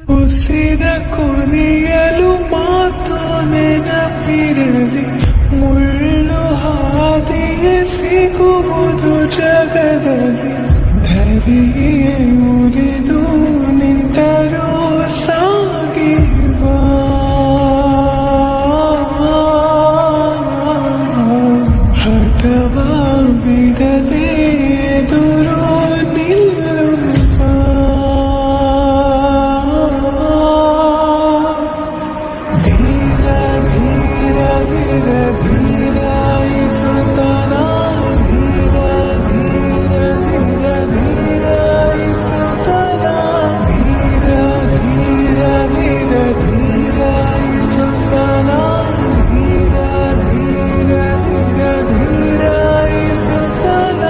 ಉಸಿರ ಕೊನೆಯಲು ಮಾತು ನೆನಪಿರಲಿ ಮುಳ್ಳು ಹಾದಿಯೇ ಸಿಗುವುದು ಜಗದಲ್ಲಿ ಧರಿಯೇ ಮುರಿದು ನಿಂತರೂ ಸಾಗಿರುವ ಹಠವ ಬಿಡದೆ ಎದುರು ನಿಲ್ಲುವ ಧೀರ ಧೀರ ಧೀರ ಧೀರ ಇಸುತ್ತನ ಧೀರ ಧೀರ ಧೀರ ಧೀರ ಇಸುತ್ತನ ಧೀರ ಧೀರ ಧೀರ ಧೀರ ಇಸುತ್ತನ ಧೀರ ಧೀರ ಧೀರ ಧೀರ ಇಸುತ್ತನ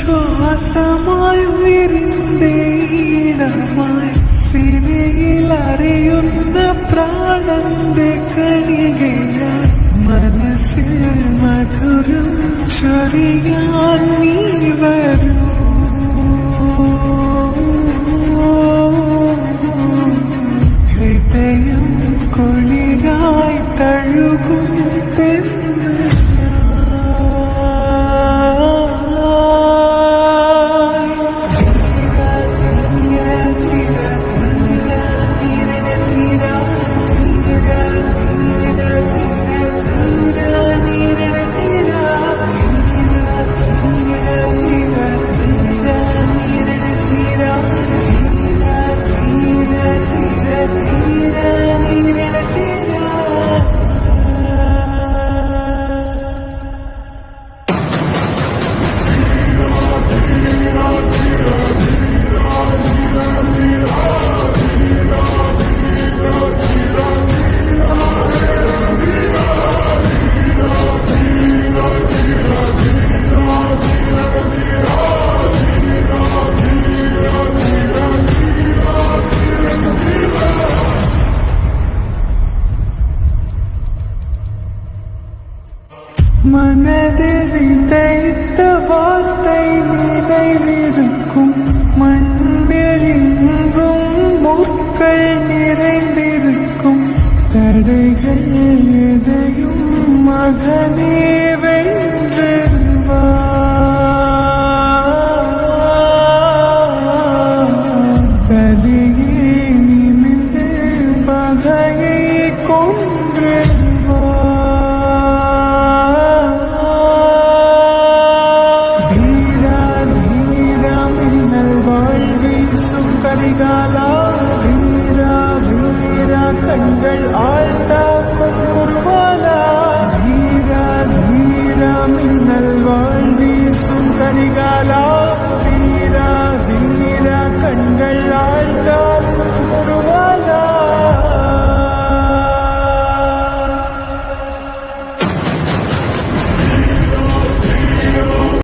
ജീവശ്വാസമായി വിരുന്നേയിടമായി സിരയിലറിയുന്ന പ്രാണന്റെ കണികയായി മനസ്സിൽ മധുരം ചൊരിയാൻ നീ വരൂ ഹൃദയം കുളിരായി തഴുകും மனதில் விதைத்த வார்த்தை நினைவிருக்கும் மண்ணில் இன்றும் முற்கள் நிறைந்திருக்கும் தடைகள் எதையும் மகனே